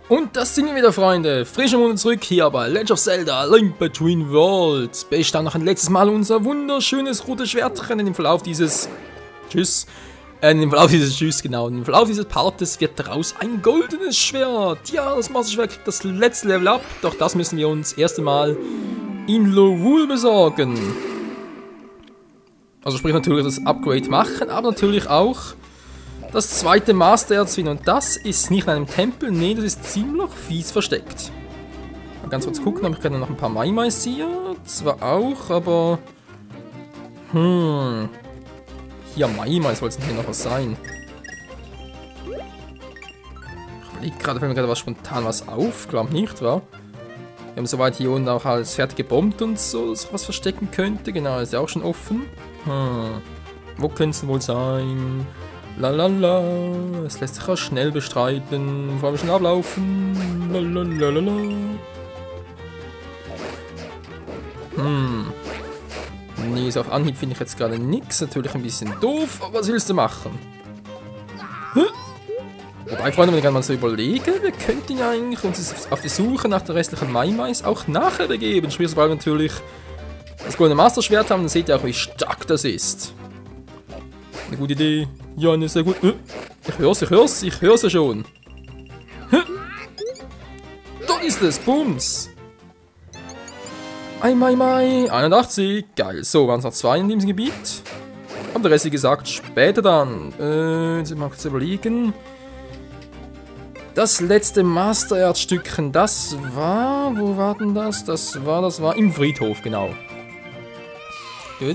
Und das sind wir wieder, Freunde. Frische Monate zurück hier bei Legend of Zelda Link Between Worlds. Bestand noch ein letztes Mal unser wunderschönes rotes Schwertchen im Verlauf dieses... Tschüss. Im Verlauf dieses Partes wird daraus ein goldenes Schwert. Ja, das Master Schwert kriegt das letzte Level up. Doch das müssen wir uns erst einmal in Lorule besorgen. Also sprich natürlich das Upgrade machen, aber natürlich auch das zweite Mastererz finden. Und das ist nicht in einem Tempel, nee, das ist ziemlich fies versteckt. Mal ganz kurz gucken, aber ich kann noch ein paar Maimais hier. Zwar auch, aber... Hier Maimais, soll es hier noch was sein. Ich überlege gerade, fällt mir gerade spontan was auf. Glaub nicht, wa? Wir haben soweit hier unten auch alles fertig gebombt und so, dass was verstecken könnte. Genau, ist ja auch schon offen. Wo könnte es denn wohl sein? Lalala, es lässt sich auch schnell bestreiten, bevor wir schon ablaufen. Lalalala. Nee, so auf Anhieb finde ich jetzt gerade nichts. Natürlich ein bisschen doof, aber was willst du machen? Wobei, Freunde, wenn ich mal so überlege, wir könnten ja eigentlich uns auf die Suche nach den restlichen Maimais auch nachher begeben. Sprich, sobald wir natürlich das goldene Master-Schwert haben, dann seht ihr auch, wie stark das ist. Eine gute Idee. Ja, eine sehr gut. Ich hör's ja schon. Dort ist es, Bums. Mai, 81. Geil. So, waren es noch 2 in diesem Gebiet. Und der Rest, wie gesagt, später dann. Jetzt mal kurz überlegen. Das letzte Master-Erzstückchen, das war... Wo war denn das? Das war im Friedhof, genau. Du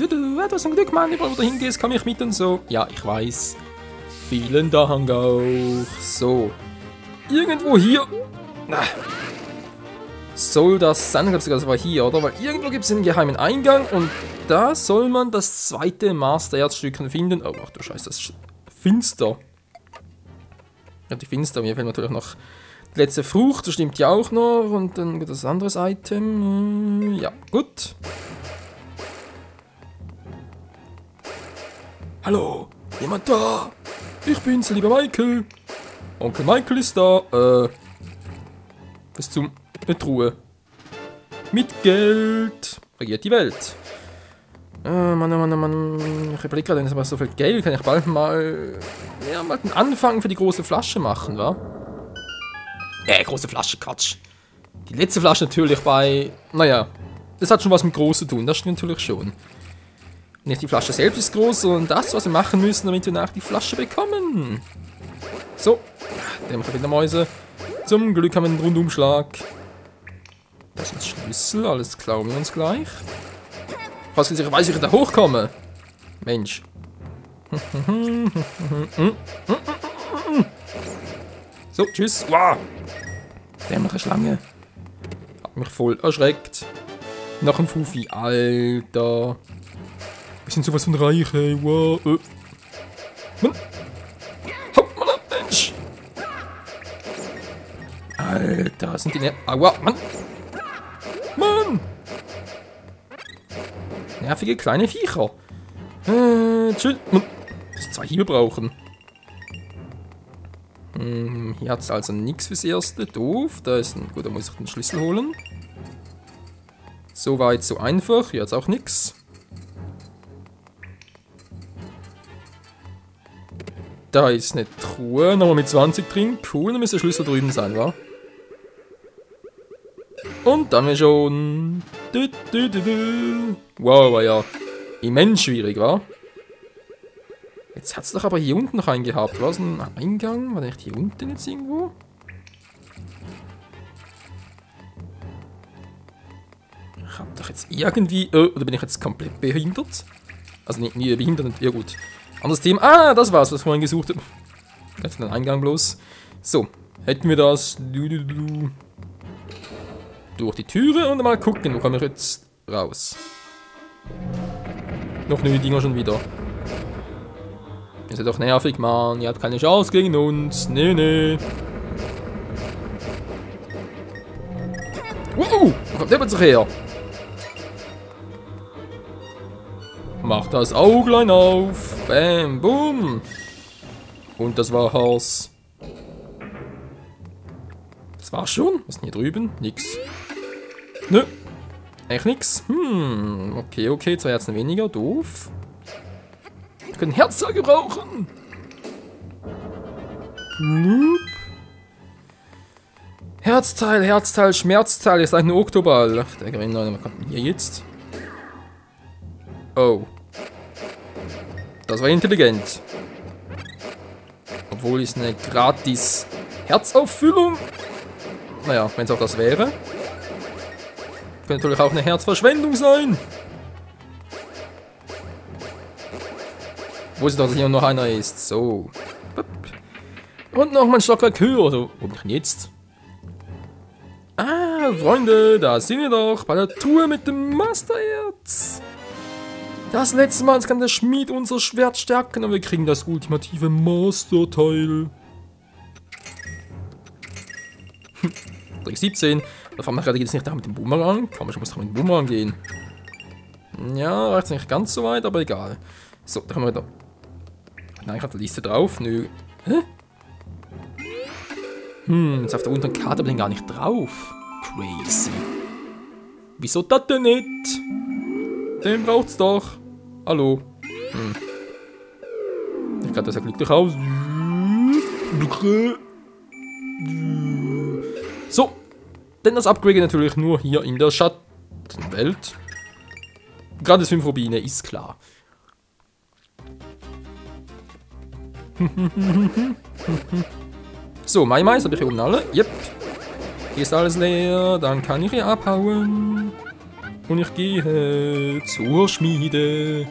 hast ein Glück, Mann, überall wo du hingehst, komm ich mit und so. Ja, ich weiß. Vielen Dank auch. So. Irgendwo hier... soll das sein? Ich glaube sogar, das war hier, oder? Weil irgendwo gibt es einen geheimen Eingang und da soll man das zweite Master-Erzstückchen finden. Oh, ach du Scheiße, das ist finster. Ja, die finster. Mir fehlt natürlich noch die letzte Frucht, das stimmt ja auch noch. Und dann das andere Item. Ja, gut. Hallo, jemand da? Ich bin's, lieber Michael. Onkel Michael ist da. Was zum... Eine Truhe. Mit Geld. Regiert die Welt. Mann. Ich überlege gerade, wenn es so viel Geld kann ich bald mal... Ja, mal den Anfang für die große Flasche machen, wa? Große Flasche, Quatsch. Die letzte Flasche natürlich bei... Naja, das hat schon was mit groß zu tun, das stimmt natürlich schon. Nicht die Flasche selbst ist groß, sondern das, was wir machen müssen, damit wir nach die Flasche bekommen. So, Dämmerchen wieder Mäuse. Zum Glück haben wir einen Rundumschlag. Das sind Schlüssel, alles klauen wir uns gleich. Fast ich weiß, wie ich da hochkomme. Mensch. So, tschüss. Wow. Dämmerliche Schlange. Hat mich voll erschreckt. Noch ein Fufi. Alter. Wir sind sowas von reich, ey. Wow. Haut mal ab, Mensch. Alter, sind die ne... Aua, Mann. Nervige kleine Viecher. Tschüss. Muss 2 Hiebe brauchen. Hier hat es also nichts fürs Erste. Doof. Da ist ein... Gut, da muss ich den Schlüssel holen. So weit, so einfach. Hier hat es auch nichts. Da ist eine Truhe. Nochmal mit 20 drin. Cool, dann müsste der Schlüssel drüben sein, wa? Und dann wir schon. Wow, war ja immens schwierig, wa? Jetzt hat es doch aber hier unten noch einen gehabt. Was? Ein Eingang? War der nicht hier unten jetzt irgendwo? Ich hab doch jetzt irgendwie... oder bin ich jetzt komplett behindert? Also nicht behindert, ja gut. Anderes Thema. Ah, das war's, was ich vorhin gesucht habe. Jetzt den Eingang bloß. So, hätten wir das... durch die Türe und mal gucken, wo komme ich jetzt raus. Noch eine Dinger schon wieder. Ist ja doch nervig, Mann. Ihr habt keine Chance gegen uns. Nee. Wow, wo kommt der plötzlich her? Mach das Auglein auf. Bam, boom. Und das war's. Das war's schon. Was ist denn hier drüben? Nix. Nö. Echt nix. Okay. 2 Herzen weniger. Doof. Wir können Herzteil gebrauchen. Herzteil, Schmerzteil. Ist eigentlich ein Oktoball. Ach, der Gewinner. Was kommt denn hier jetzt? Oh. Das war intelligent. Obwohl es eine gratis Herzauffüllung. Naja, wenn es auch das wäre. Könnte natürlich auch eine Herzverschwendung sein. Wo ist doch, dass hier noch einer ist? So. Und noch mal ein Stockwerk höher. Oder wo bin ich denn jetzt? Ah, Freunde, da sind wir doch bei der Tour mit dem Masterherz. Das letzte Mal kann der Schmied unser Schwert stärken, aber wir kriegen das ultimative Masterteil. Trick 17. Da fahren wir gerade jetzt nicht da mit dem Boomerang. Komm, ich muss doch mit dem Boomerang gehen. Ja, reicht nicht ganz so weit, aber egal. So, da können wir da. Nein, ich habe die Liste drauf. Nö. Hä? Jetzt auf der unteren Karte aber den gar nicht drauf. Crazy. Wieso das denn nicht? Den braucht's doch. Hallo. Ich glaube, das sieht glücklich aus. So. Denn das Upgrade natürlich nur hier in der Schattenwelt. Gerade 5 Rubine, ist klar. So, Mais habe ich hier oben alle. Yep. Hier ist alles leer. Dann kann ich hier abhauen. Und ich gehe zur Schmiede.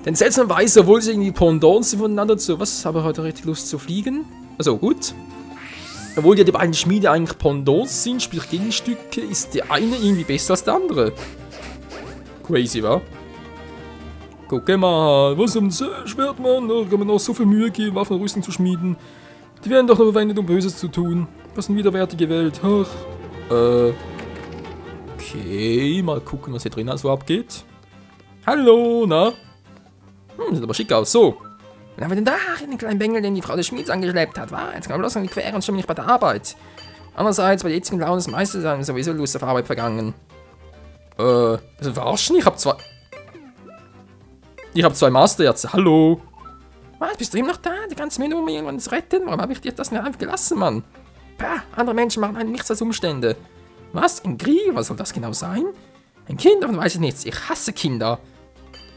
Denn seltsamerweise, obwohl sie irgendwie Pendants sind voneinander zu. Was? Habe ich heute richtig Lust zu fliegen? Also gut. Obwohl ja die beiden Schmiede eigentlich Pendants sind, sprich Gegenstücke, ist der eine irgendwie besser als der andere. Crazy, wa? Guck mal, was um das Schwert, Mann. Da kann man auch so viel Mühe geben, Waffen und Rüstung zu schmieden. Die werden doch nur verwendet, um Böses zu tun. Was eine widerwärtige Welt. Ach. Okay, mal gucken, was hier drin so abgeht. Hallo, na? Sieht aber schick aus. So. Was haben wir denn da? Den kleinen Bengel, den die Frau des Schmieds angeschleppt hat. War, jetzt kann man bloß an die Quere und schon nicht bei der Arbeit. Andererseits, bei der jetzigen Laune des Meisters ist sowieso Lust auf Arbeit vergangen. Also verarschen? Ich hab zwei Masterherzen. Hallo. Was, bist du immer noch da? Die ganze Mühe, um mich irgendwann zu retten? Warum habe ich dir das nicht einfach gelassen, Mann? Pah, andere Menschen machen einen nichts als Umstände. Was? Ein Krieg? Was soll das genau sein? Ein Kind? Davon weiß ich nichts. Ich hasse Kinder.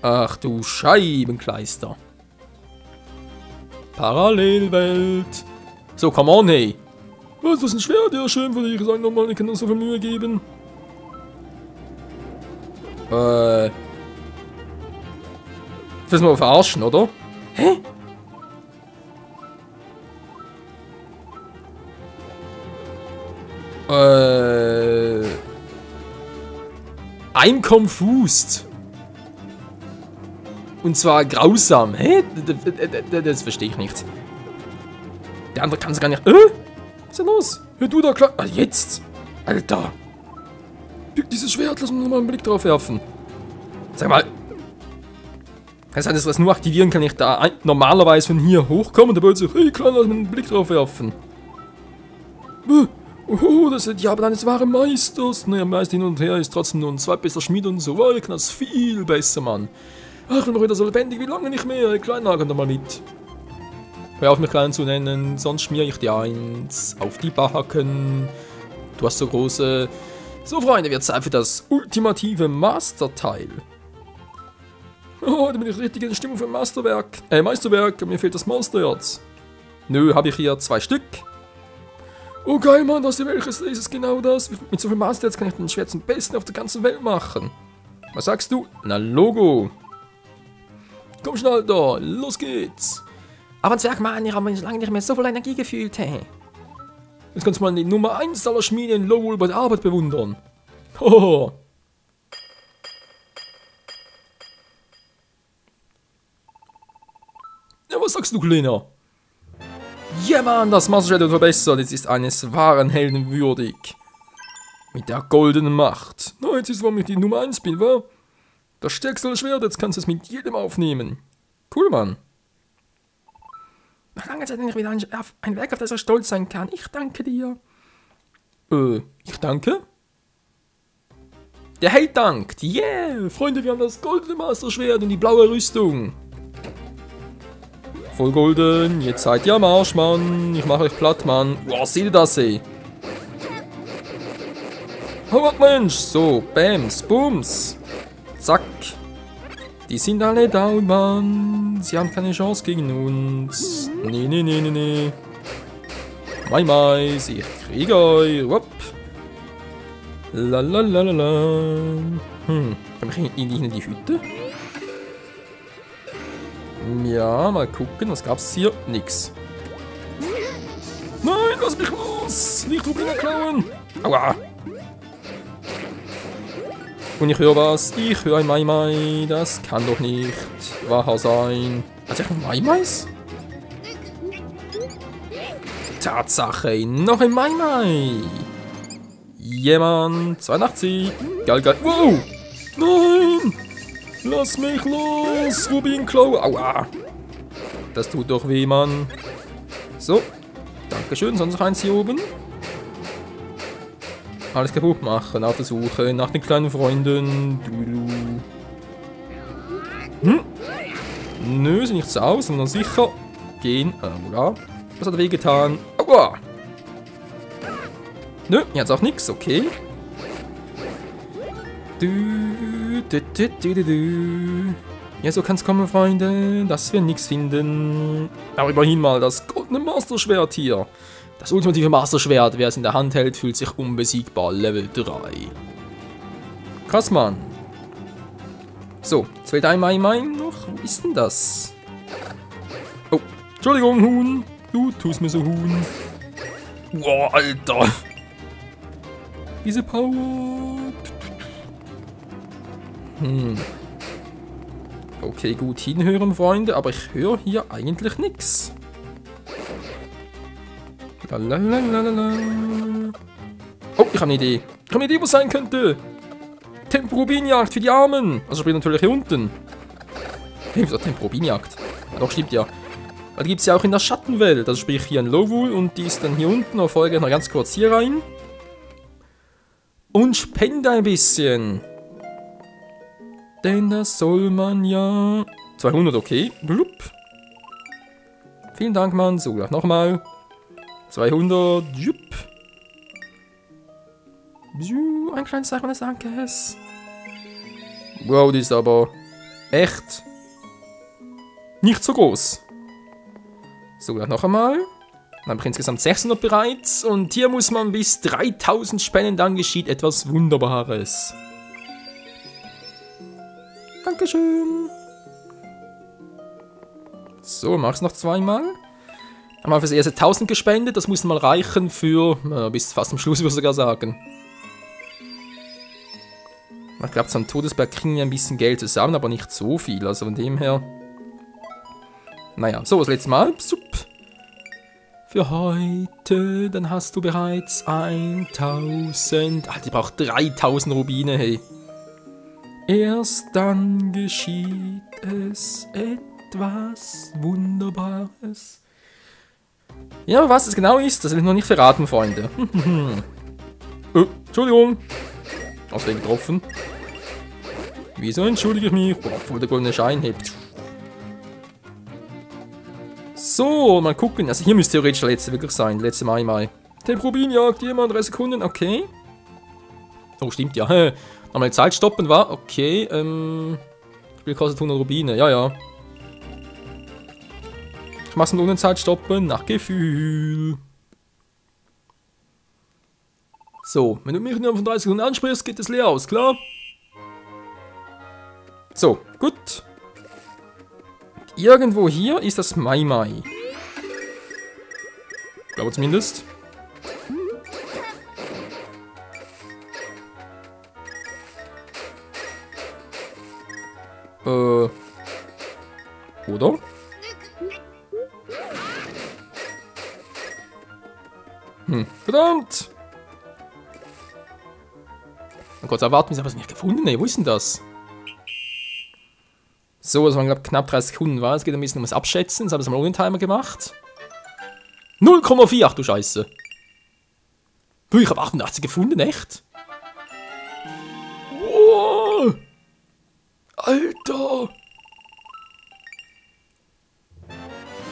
Ach du Scheibenkleister. Parallelwelt. So, come on, hey. Was, das ist ein Schwert? Ja, schön für dich. Sag nochmal, ich kann uns so viel Mühe geben. Das müssen wir verarschen, oder? Hä? I'm confused. Und zwar grausam. Hä? Das verstehe ich nicht. Der andere kann es gar nicht. Was ist denn los? Hör du da klar. Ah, jetzt! Alter! Bück dieses Schwert, lass uns mal einen Blick drauf werfen. Sag mal. Kann es sein, dass ich das nur aktivieren kann, ich da normalerweise von hier hochkomme und der Boot sagt, hey klar, lass mir einen Blick drauf werfen. Oh, das ist die Arbeit eines wahren Meisters. Naja, Meister hin und her ist trotzdem nur ein zweitbester Schmied und so weiter. Das ist viel besser, Mann. Ach, bin doch wieder so lebendig wie lange nicht mehr. Kleiner, komm doch mal mit. Hör auf mich klein zu nennen, sonst schmier ich dir eins auf die Backen. Du hast so große... So, Freunde, wird Zeit für das ultimative Masterteil. Oh, da bin ich richtig in der Stimmung für Meisterwerk. Mir fehlt das Masterherz. Nö, habe ich hier 2 Stück. Oh geil, Mann, das ist welches? Ist es genau das? Mit so viel Masterherz kann ich den Schwert zum Besten auf der ganzen Welt machen. Was sagst du? Na, Logo. Komm schnell da, los geht's. Aber Zwergmann, ich habe mich lange nicht mehr so viel Energie gefühlt, hey. Jetzt kannst du mal die Nummer 1 aller Schmiede in Lowell bei der Arbeit bewundern. Hoho. Ja, was sagst du, Kleiner? Ja, Mann, das Masterschwert wird verbessert. Jetzt ist eines wahren Helden würdig. Mit der goldenen Macht. Na, jetzt ist, warum ich die Nummer 1 bin, wa? Das stärkste Schwert, jetzt kannst du es mit jedem aufnehmen. Cool, Mann. Nach langer Zeit endlich wieder ein Werk, auf das er stolz sein kann. Ich danke dir. Ich danke? Der Held dankt. Yeah! Freunde, wir haben das goldene Masterschwert und die blaue Rüstung. Voll golden. Jetzt seid ihr am Arsch, Mann. Ich mache euch platt, Mann. Boah, seht ihr das, ey? Hau ab, Mensch. So, Bams, Bums. Zack. Die sind alle down, Mann. Sie haben keine Chance gegen uns. Nee. Mais, ich kriege euch. Wupp. Lalalala. Kann ich in die Hütte? Ja, mal gucken. Was gab's hier? Nix. Nein, lass mich los. Lichtrubine klauen. Aua. Und ich höre was. Ich höre ein Mai. Das kann doch nicht wahr sein. Hat sich ein Mais? Tatsache, noch ein Mai. Jemand. 82. Geil. Wow. Nein. Lass mich los. Rubinklau. Aua. Das tut doch weh, Mann. So. Dankeschön. Sonst noch eins hier oben. Alles kaputt machen, auf der Suche nach den kleinen Freunden. Nö, sieht nichts aus, sondern sicher gehen. Voilà. Was hat er wehgetan? Aua! Nö, jetzt auch nichts, okay. Ja, so kann's kommen, Freunde, dass wir nichts finden. Aber immerhin mal das goldene Masterschwert hier. Das ultimative Masterschwert, wer es in der Hand hält, fühlt sich unbesiegbar. Level 3. Krass, Mann. So, jetzt fehlt ein Mai noch. Wo ist denn das? Oh, Entschuldigung, Huhn. Du tust mir so Huhn. Boah, Alter. Diese Power. Okay, gut hinhören, Freunde, aber ich höre hier eigentlich nichts. Lalalala. Oh, ich habe eine Idee. Was sein könnte. Tempo-Rubinjagd für die Armen. Also spielt natürlich hier unten. Wieso Tempo-Rubinjagd? Ja, doch, stimmt ja. Weil die gibt es ja auch in der Schattenwelt. Also sprich hier in Lowul und die ist dann hier unten. Auf Folge noch ganz kurz hier rein. Und spende ein bisschen. Denn das soll man ja. 200, okay. Blub. Vielen Dank, Mann. So, gleich nochmal. 200. Jupp. Ein kleines Zeichen des Dankes. Wow, die ist aber echt nicht so groß. So, gleich noch einmal. Dann habe ich insgesamt 600 bereits. Und hier muss man bis 3000 spenden, dann geschieht etwas Wunderbares. Dankeschön. So, mach's noch zweimal. Haben wir fürs erste 1000 gespendet, das muss mal reichen für, bis fast am Schluss würde ich sogar sagen. Ich glaube, zum Todesberg kriegen wir ein bisschen Geld zusammen, aber nicht so viel, also von dem her. Naja, so, das letzte Mal. Sup. Für heute, dann hast du bereits 1000. Alter, ich brauche 3000 Rubine, hey. Erst dann geschieht es etwas Wunderbares. Ja, was es genau ist, das will ich noch nicht verraten, Freunde. Entschuldigung. Aus Versehen getroffen. Wieso entschuldige ich mich? Boah, voll der goldene Schein hebt. So, mal gucken. Also hier müsste theoretisch der letzte wirklich sein. Letzte Mai. Tempo-Rubinjagd, jemand, 3 Sekunden, okay. Oh, stimmt ja. Nochmal Zeit stoppen war. Okay, Spiel kostet 100 Rubine, ja. Ich mach's ohne Zeit stoppen, nach Gefühl. So, wenn du mich nur von 30 Sekunden ansprichst, geht es leer aus, klar? So, gut. Irgendwo hier ist das Mai. Ich glaube zumindest. Oder? Verdammt! Oh Gott, erwarten wir, haben es nicht gefunden. Nee, wo ist denn das? So, das waren, glaube ich, knapp 30 Sekunden war. Es geht ein bisschen um das Abschätzen. Das habe ich mal ohne Timer gemacht. 0,4, ach du Scheiße. Puh, ich habe 88 gefunden, echt? Wow. Alter.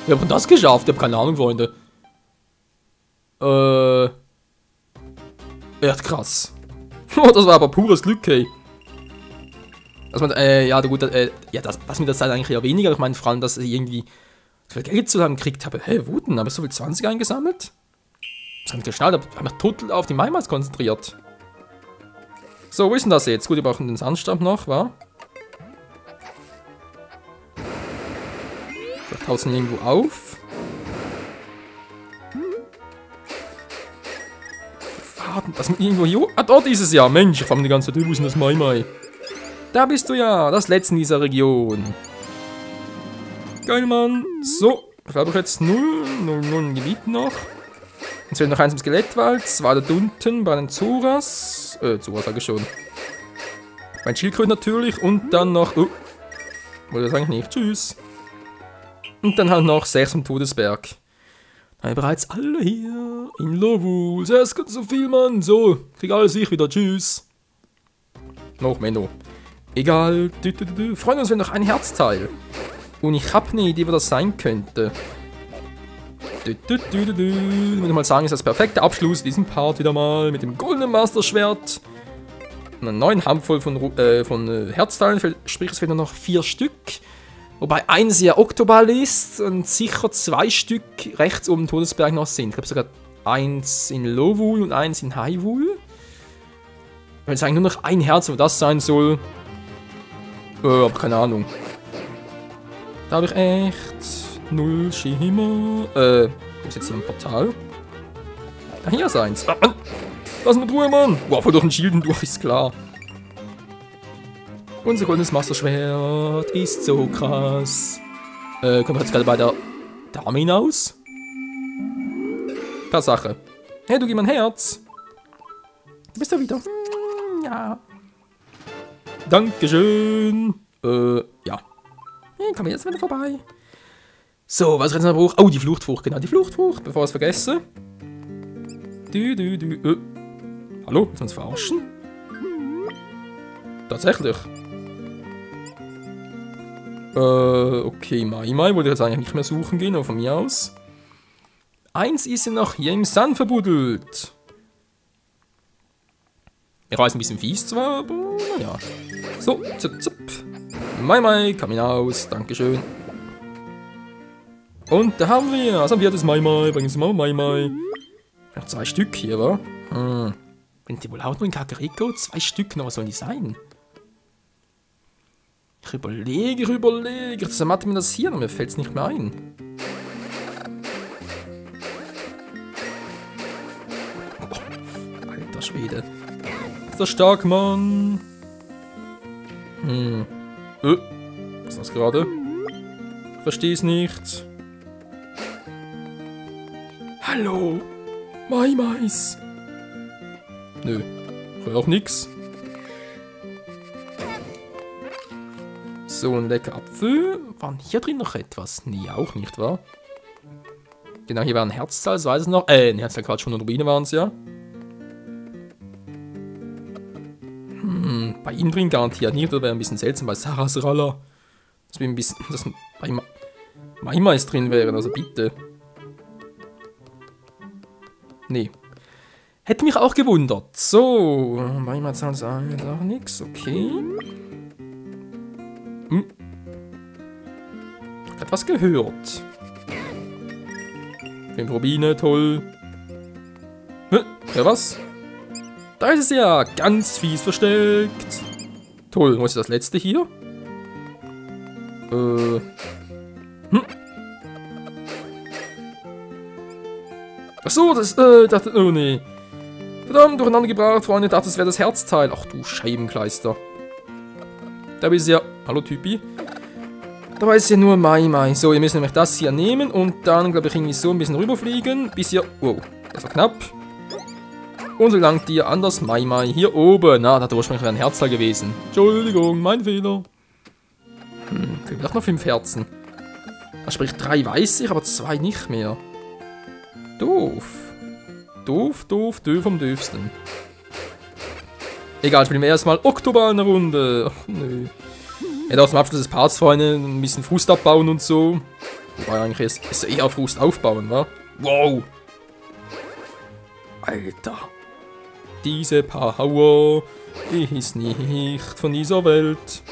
Wie hat man das geschafft? Ich habe keine Ahnung, Freunde. Echt krass. Das war aber pures Glück, ey. Also, ja, gut, ja, das mit der Zeit eigentlich eher weniger. Ich meine, vor allem, dass ich irgendwie so viel Geld zusammen gekriegt habe. Hä, wo denn? Habe ich so viel 20 eingesammelt? Das kann ich schnell, da habe ich total auf die Maimas konzentriert. So, wo ist denn das jetzt? Gut, wir brauchen den Sandstab noch, wa? Vielleicht tauchen wir irgendwo auf. Das mit irgendwo hier. Ah, dort ist es ja. Mensch, ich fand die ganze Zeit, wo ist denn das Maimai? Da bist du ja, das letzte in dieser Region. Geil, Mann. So, ich glaube jetzt 0 im Gebiet noch. Jetzt fehlt noch eins im Skelettwald, 2 da unten bei den Zoras. Zoras sage ich schon. Mein Schildkröte natürlich und dann noch... Oh, wollte ich eigentlich nicht. Tschüss. Und dann halt noch 6 im Todesberg. Da haben wir bereits alle hier in Lovul. Es gibt so viel, Mann. So, krieg alles ich wieder. Tschüss. Noch Menno. Egal. Freuen uns, wenn noch ein Herzteil. Und ich habe eine Idee, wo das sein könnte. Ich würde mal sagen, ist das perfekte Abschluss diesen Part wieder mal mit dem goldenen Master-Schwert. Und einer neuen Handvoll von Herzteilen. Sprich, es fehlen nur noch 4 Stück. Wobei eins ja Oktoball ist und sicher 2 Stück rechts oben im Todesberg noch sind. Ich glaube sogar 1 in Lovul und 1 in Hyrule. Ich würde sagen, nur noch ein Herz, wo das sein soll. Aber keine Ahnung. Da habe ich echt 0 Shihima. Wo ist jetzt hier ein Portal? Ah, hier ist eins. Lass mit Ruhe, Mann. Wow, voll durch den Schild durch, ist klar. Unser goldenes Masterschwert ist so krass. Kommen wir jetzt gerade bei der Dame hinaus? Per Sache. Hey, du gib mir ein Herz. Du bist ja wieder. Ja. Dankeschön. Ja. Hey, komm jetzt wieder vorbei. So, was ich jetzt noch brauche. Oh, die Fluchtfrucht, genau, die Fluchtfrucht, bevor ich es vergesse. Hallo, willst du uns verarschen? Tatsächlich. Okay, Maimai wollte ich jetzt eigentlich nicht mehr suchen gehen, aber von mir aus. Eins ist ja noch hier im Sand verbuddelt. Er war jetzt ein bisschen fies zwar, aber naja. So, zup. Maimai, komm hinaus, dankeschön. Und da haben wir, also wir das Maimai, bringen Sie mal Maimai. Noch 2 Stück hier, wa? Sind die wohl auch nur in Kakariko? 2 Stück noch, was sollen die sein? Ich überlege. Das macht mir das hier noch, mir fällt es nicht mehr ein. Oh, alter Schwede. Ist das stark, Mann? Was ist das gerade? Ich verstehe es nicht. Hallo? Maimais. Nö, ich höre auch nix. So, ein lecker Apfel. War hier drin noch etwas? Nee, auch nicht, wa? Genau, hier war ein Herzteil, das weiß ich noch. Ein Herzteil, Quatsch, 100 Rubine waren es ja. Bei ihnen drin garantiert nicht, das wäre ein bisschen seltsam. Bei Sarasralla. Das wäre ein bisschen, dass bei Maimais drin wären, also bitte. Nee. Hätte mich auch gewundert. So, Maimai zahlt auch nichts, okay. Ich hab etwas gehört. 5 Rubine, toll. Ja, was? Da ist es ja ganz fies versteckt. Toll, wo ist das letzte hier? Achso, das, dachte, oh nee. Verdammt, durcheinander gebracht, Freunde, dachte, das wäre das Herzteil. Ach du Scheibenkleister. Da ist ja, hallo Typi. Da war es ja nur Maimai. So, ihr müsst nämlich das hier nehmen und dann, glaube ich, irgendwie so ein bisschen rüberfliegen, bis ihr, wow, das war knapp. Und so langt ihr an das Maimai hier oben. Na, das hat ursprünglich ein Herzteil gewesen. Entschuldigung, mein Fehler. Fehlen doch noch 5 Herzen. Das sprich 3 weiß ich, aber 2 nicht mehr. Doof. Doof, doof, doof am döfsten. Egal, spielen wir erstmal Oktoball eine Runde. Ach, nö. Ja, da zum Abschluss des Parts vorhin ein bisschen Frust abbauen und so. Wobei eigentlich ist eher Frust aufbauen, wa? Wow! Alter. Diese Power ist nicht von dieser Welt.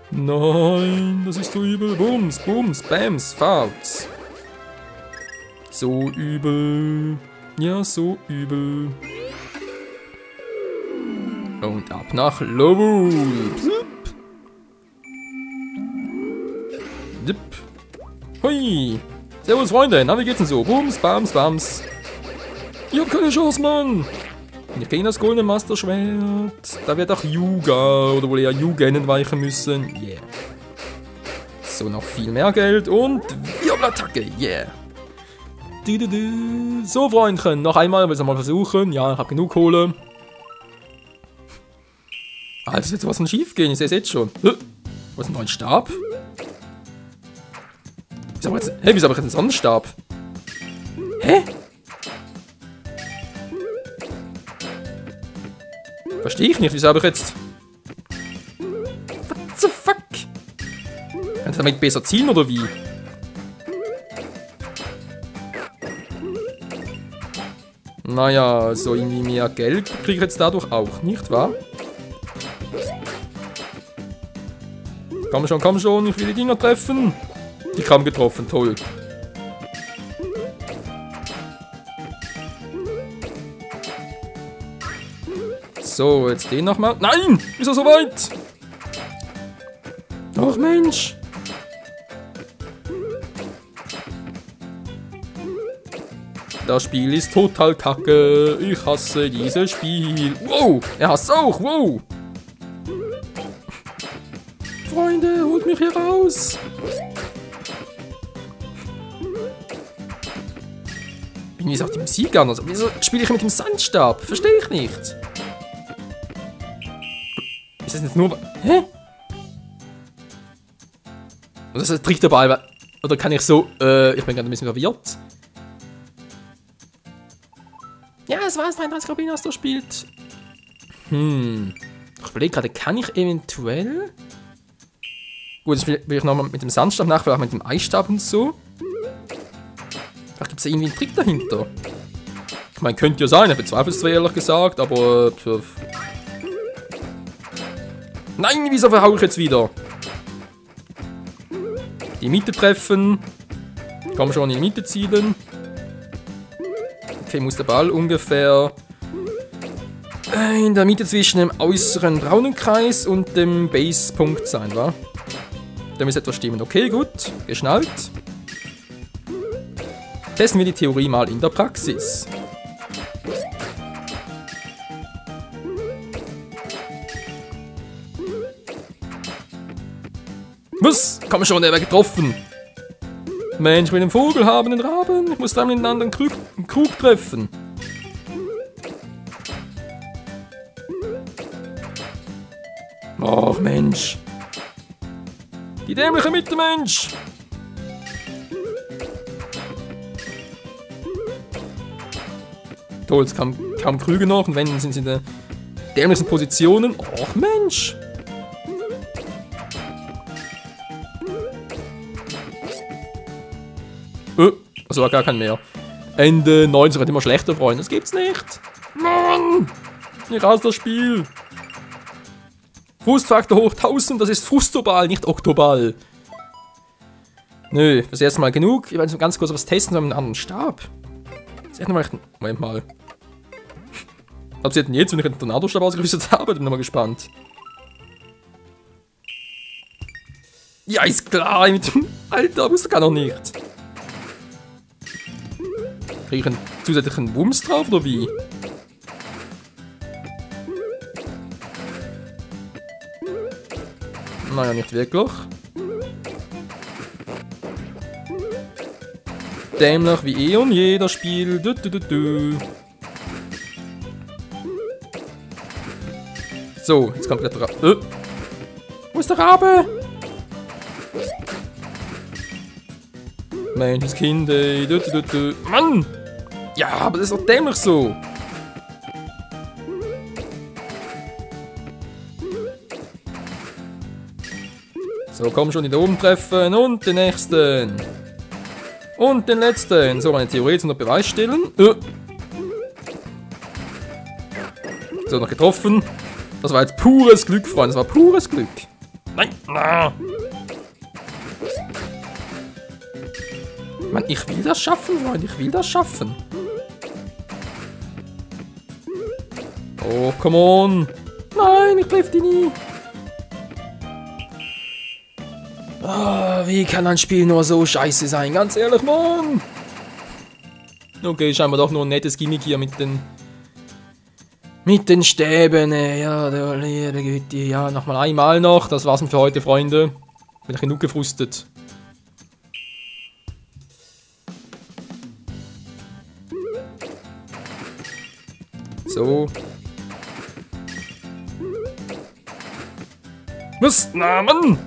Nein, das ist so übel. Bums, Bums, Bams, Fouls. So übel. Ja, so übel. Und ab nach Low. Dip. Hui. Servus, Freunde. Na, wie geht's denn so? Bums, Bams, Bams. Ich hab keine Chance, Mann. Ich kriege das goldene Master Schwert. Da wird auch Yuga oder wohl eher Jugenden weichen müssen. Yeah. So, noch viel mehr Geld und Wirbelattacke. Yeah. So, Freundchen. Noch einmal, will ich mal versuchen. Ja, ich habe genug Kohle. Also, jetzt was denn schief gehen? Ich sehe es jetzt schon. Was ist ein neuer Stab? Wieso habe ich jetzt einen Sonnenstab? Hä? Verstehe ich nicht, wieso habe ich jetzt... What the fuck? Kann ich damit besser zielen oder wie? Naja, so irgendwie mehr Geld kriege ich jetzt dadurch auch, nicht wahr? Komm schon, ich will die Dinger treffen. Die kaum getroffen, toll. So, jetzt den nochmal. Nein! Wieso so weit? Ach Mensch! Das Spiel ist total kacke. Ich hasse dieses Spiel. Wow! Er hasst auch! Wow! Freunde, holt mich hier raus! Irgendwie ist auch die Musik anders. Wieso spiele ich mit dem Sandstab? Verstehe ich nicht. Ist das jetzt nur... Hä? Und das ist ein Trick dabei, oder kann ich so... ich bin gerade ein bisschen verwirrt. Ja, es war es, 33 Rubin, was da spielt. Ich überlege gerade, kann ich eventuell... Gut, jetzt will ich nochmal mit dem Sandstab nach, vielleicht mit dem Eisstab und so. Vielleicht gibt es ja irgendwie einen Trick dahinter. Ich meine, könnte ja sein, ich bezweifle es zwar ehrlich gesagt, aber... Nein, wieso verhaue ich jetzt wieder? Die Mitte treffen. Komm schon in die Mitte zielen. Okay, muss der Ball ungefähr in der Mitte zwischen dem äußeren braunen Kreis und dem Base-Punkt sein, wa? Da muss etwas stimmen. Okay, gut. Geschnallt. Testen wir die Theorie mal in der Praxis. Was? Komm schon, er war getroffen. Mensch, ich will den Vogel haben, den Raben. Ich muss dreimal den anderen Krug treffen. Ach, Mensch. Die dämliche Mitte, Mensch. Toll, jetzt kaum Krüge noch und wenn sind sie in der dämlichsten Positionen. Ach, Mensch. Also gar kein mehr. Ende 90 wird immer schlechter, Freunde. Das gibt's nicht. Mann! Ich hasse das Spiel. Frustfaktor hoch 1000, das ist Frustoball, nicht Oktoball. Nö, das ist erstmal genug. Ich werde ganz kurz was testen mit einem anderen Stab. Das ist nochmal. Moment mal. Was passiert denn jetzt, wenn ich einen Tornadostab ausgerüstet habe? Bin mal gespannt. Ja, ist klar. Alter, wusste gar noch nicht. Kriege ich einen zusätzlichen Wumms drauf oder wie? Naja, nicht wirklich. Dämlich wie eh und je das Spiel. So, jetzt kommt der Rabe. Wo ist der Rabe? Mensch, Kind, ey. Mann! Ja, aber das ist doch dämlich so. So, komm schon, die da oben treffen. Und den nächsten. Und den letzten. So, eine Theorie noch bereitstellen. So, noch getroffen. Das war jetzt pures Glück, Freunde. Das war pures Glück. Nein! Na. Mann, ich will das schaffen, Freunde. Ich will das schaffen. Oh, come on. Nein, ich treffe die nie. Oh, wie kann ein Spiel nur so scheiße sein? Ganz ehrlich, Mann. Okay, scheinbar doch nur ein nettes Gimmick hier mit den Stäben. Ja, der Güte. Ja, nochmal einmal noch. Das war's für heute, Freunde. Bin ich genug gefrustet. So. Was? Na, Mann!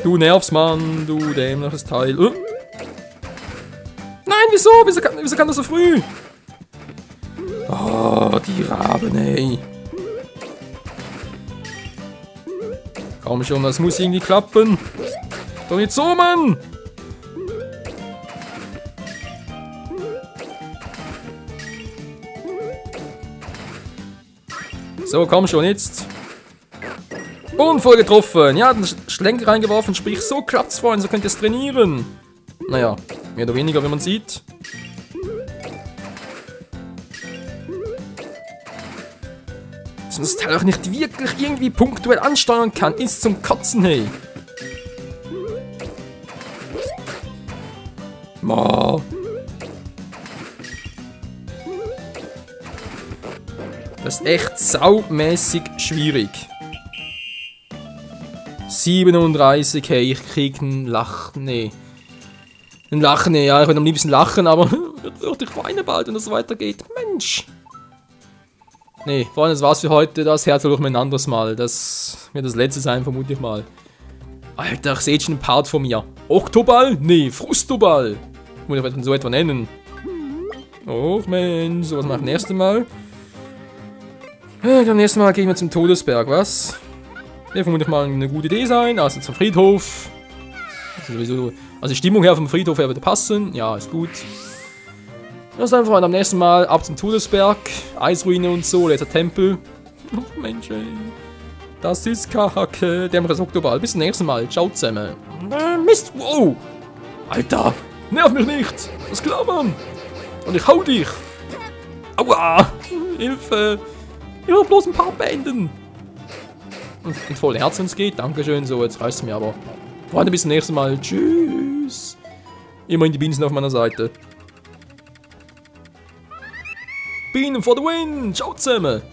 Du nervst, Mann, du dämliches Teil. Nein, wieso? Wieso kann das so früh? Oh, die Raben, ey. Komm schon, das muss irgendwie klappen. Doch nicht so, Mann! So, komm schon, jetzt. Und voll getroffen. Ja, den Schlenker reingeworfen, sprich, so klappt's, Freunde, so könnt ihr es trainieren. Naja, mehr oder weniger, wie man sieht. Dass man das Teil auch nicht wirklich irgendwie punktuell ansteuern kann, ist zum Kotzen, hey. Boah. Das ist echt saumäßig schwierig. 37, hey, ich krieg ein Lachen, nee. Ein Lachen, nee, ja, ich würde am liebsten lachen, aber würde ich weinen bald, wenn das so weitergeht. Mensch. Nee, Freunde, das war's für heute. Das Herz durch ein anderes Mal. Das wird das letzte sein, vermute ich mal. Alter, ich sehe schon einen Part von mir. Oktoball? Nee, Frustoball. Muss ich so etwa nennen. Oh, Mensch, so was mache ich das nächste Mal? Beim nächsten Mal gehen wir zum Todesberg, was? Wird vermutlich mal eine gute Idee sein, also zum Friedhof. Also die Stimmung her vom Friedhof her würde passen, ja, ist gut. Das ist einfach am nächsten Mal ab zum Todesberg, Eisruine und so, letzter Tempel. Oh Mensch, ey. Das ist Kacke, dämmeres Oktoball. Bis zum nächsten Mal, ciao zusammen. Mist, wow! Alter, nerv mich nicht! Das ist klar, Mann! Und ich hau dich! Aua! Hilfe! Ich will bloß ein paar beenden. Und mit vollem Herz, wenn es geht. Dankeschön. So, jetzt reißt es mir aber. Freunde, bis zum nächsten Mal. Tschüss. Immerhin die Bienen sind auf meiner Seite. Bienen for the win. Ciao zusammen.